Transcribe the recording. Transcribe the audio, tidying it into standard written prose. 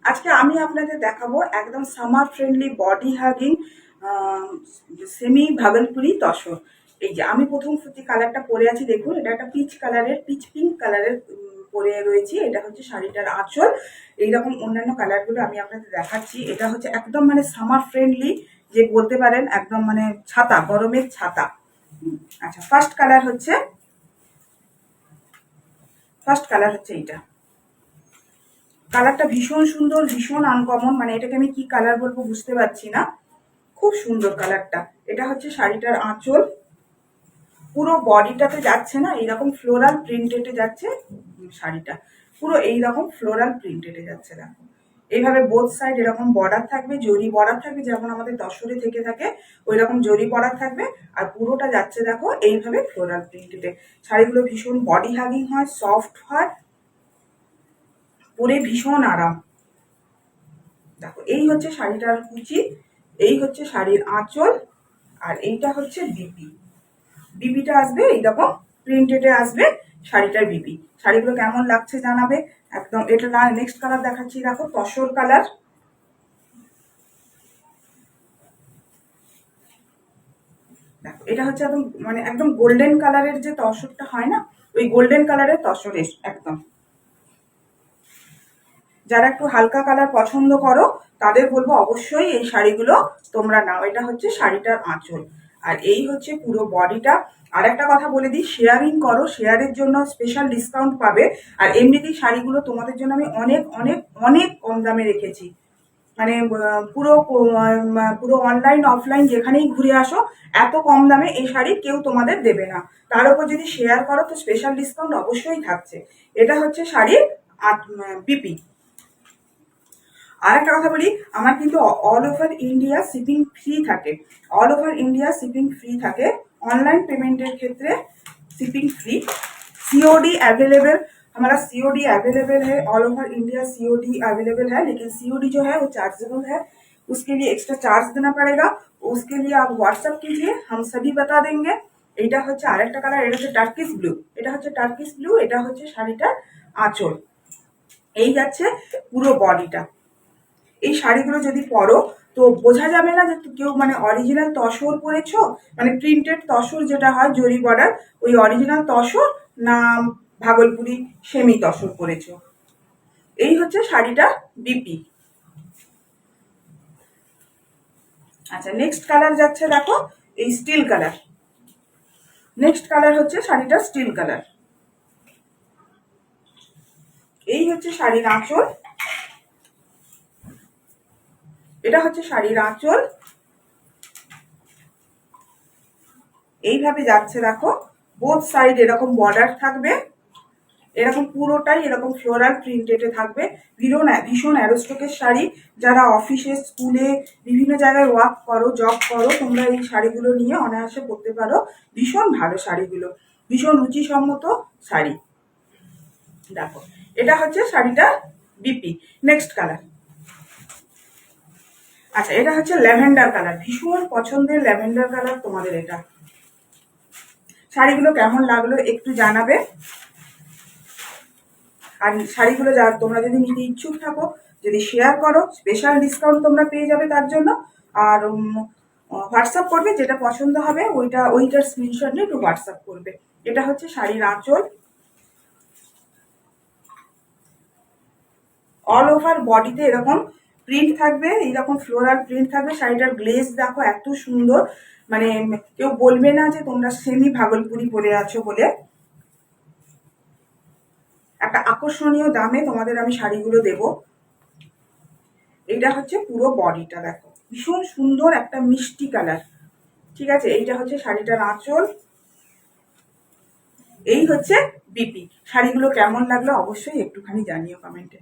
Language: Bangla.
আজকে আমি আপনাদের দেখাবো একদম summer friendly body hugging semi Bhagalpuri tussar. এই যে আমি প্রথম সুতি কালারটা পরে আছি, দেখুন এটা একটা পিচ কালারের, পিচ পিঙ্ক কালারের পরে রয়েছি। এটা হচ্ছে শাড়িটার আঁচল। এইরকম অন্যান্য কালারগুলো আমি আপনাদের দেখাচ্ছি। এটা হচ্ছে একদম মানে সামার ফ্রেন্ডলি, যে বলতে পারেন একদম মানে ছাতা, গরমের ছাতা। আচ্ছা, ফার্স্ট কালার হচ্ছে এইটা। কালারটা ভীষণ সুন্দর, ভীষণ আনকমন, মানে এটাকে আমি কি কালার বলবো বুঝতে পারছি না। খুব সুন্দর কালারটা। এটা হচ্ছে শাড়িটার আঁচল। পুরো বডিটাতে যাচ্ছে না এইরকম ফ্লোরাল প্রিন্টেডে যাচ্ছে শাড়িটা, পুরো এইরকম ফ্লোরাল প্রিন্টেডে যাচ্ছে। দেখো এইভাবে বোথ সাইড এরকম বর্ডার থাকবে, জরি বর্ডার থাকবে, যেমন আমাদের তসরে থেকে থাকে ওই রকম জরি বর্ডার থাকবে। আর পুরোটা যাচ্ছে দেখো এইভাবে ফ্লোরাল প্রিন্টেডে। শাড়িগুলো ভীষণ বডি হাগিং হয়, সফট হয়, পরে ভীষণ আরাম। দেখো এই হচ্ছে শাড়িটার কুচি, এই হচ্ছে শাড়ির আঁচল, আর এইটা হচ্ছে বিপি। বিপিটা আসবে এইরকম প্রিন্টেডে আসবে শাড়িটার বিপি। শাড়িগুলো কেমন লাগছে জানাবে একদম। এটা না, নেক্সট কালার দেখাচ্ছি, দেখো তসর কালার। দেখো এটা হচ্ছে একদম মানে একদম গোল্ডেন কালারের যে তসরটা হয় না, ওই গোল্ডেন কালারের তসর একদম। যারা একটু হালকা কালার পছন্দ করো তাদের বলবো অবশ্যই এই শাড়িগুলো তোমরা নাও। এটা হচ্ছে শাড়িটার আঁচল, আর এই হচ্ছে পুরো বডিটা। আর একটা কথা বলে দিই, শেয়ারিং করো, শেয়ারের জন্য স্পেশাল ডিসকাউন্ট পাবে। আর এমনিতেই শাড়িগুলো তোমাদের জন্য আমি অনেক অনেক অনেক কম দামে রেখেছি। মানে পুরো পুরো অনলাইন অফলাইন যেখানেই ঘুরে আসো, এত কম দামে এই শাড়ি কেউ তোমাদের দেবে না। তার উপর যদি শেয়ার করো তো স্পেশাল ডিসকাউন্ট অবশ্যই থাকছে। এটা হচ্ছে শাড়ির বিপি। আর একটা কথা বলি, আমার কিন্তু all over India shipping free থাকে। All over India shipping free থাকে। ऑनलाइन पेमेंटेर क्षेत्र शिपिंग फ्री। सीओडी अवेलेबल, हमारा सीओडी अवेलेबल है, all over India COD available है। लेकिन सीओडी जो है वो चार्जेबल है, उसके लिए एक्स्ट्रा चार्ज देना पड़ेगा। उसके लिए आप व्हाट्सअप कीजिए, हम सभी बता देंगे। এটা হচ্ছে আরেকটা কালার, এটা হচ্ছে টার্কিশ ব্লু। এটা হচ্ছে টার্কিশ ব্লু, এটা হচ্ছে শাড়িটার আঁচল। এই যাচ্ছে পুরো বডিটা। এই শাড়িগুলো যদি পরো তো বোঝা যাবে না যে কেউ মানে অরিজিনাল তসর পরেছো, মানে প্রিন্টেড তসর যেটা হয় জরি বর্ডার, ওই অরিজিনাল তসর না ভাগলপুরি সেমি তসর পরেছো। এই হচ্ছে শাড়িটা বিপি। আচ্ছা, নেক্সট কালার যাচ্ছে দেখো এই স্টিল কালার। নেক্সট কালার হচ্ছে শাড়িটা স্টিল কালার। এই হচ্ছে শাড়ির আঁচল। এটা হচ্ছে শাড়ির আঁচল, এইভাবে যাচ্ছে দেখো। বোথ সাইড এরকম বর্ডার থাকবে, এরকম পুরোটাই এরকম ফ্লোরাল প্রিন্টেডে থাকবে। ভীষণ অ্যারোস্টকের শাড়ি। যারা অফিসে, স্কুলে, বিভিন্ন জায়গায় ওয়ার্ক করো, জব করো, তোমরা এই শাড়িগুলো নিয়ে অনায়াসে পরতে পারো। ভীষণ ভালো শাড়িগুলো, ভীষণ রুচিসম্মত শাড়ি। দেখো এটা হচ্ছে শাড়িটা বিপি। Next colour. আচ্ছা, এটা হচ্ছে ল্যাভেন্ডার কালার, ভীষণ পছন্দের ল্যাভেন্ডার কালার তোমাদের। এটা শাড়িগুলো কেমন লাগলো একটু জানাবে। আর শাড়িগুলো যা তোমরা যদি নিতে ইচ্ছুক থাকো, যদি শেয়ার করো স্পেশাল ডিসকাউন্ট তোমরা পেয়ে যাবে তার জন্য। আর হোয়াটসঅ্যাপ করবে, যেটা পছন্দ হবে ওইটার স্ক্রিনশট নিয়ে একটু হোয়াটসঅ্যাপ করবে। এটা হচ্ছে শাড়ির আঁচল। অল ওভার বডিতে এরকম প্রিন্ট থাকবে, এইরকম ফ্লোরাল প্রিন্ট থাকবে। শাড়িটার গ্লেজ দেখো এত সুন্দর, মানে কেউ বলবে না যে তোমরা সেমি ভাগলপুরি পরে আছো বলে। একটা আকর্ষণীয় দামে তোমাদের আমি শাড়িগুলো দেব। এইটা হচ্ছে পুরো বডিটা, দেখো ভীষণ সুন্দর একটা মিষ্টি কালার। ঠিক আছে, এইটা হচ্ছে শাড়িটার আঁচল। এই হচ্ছে বিপি। শাড়িগুলো কেমন লাগলো অবশ্যই একটুখানি জানিও কমেন্টে।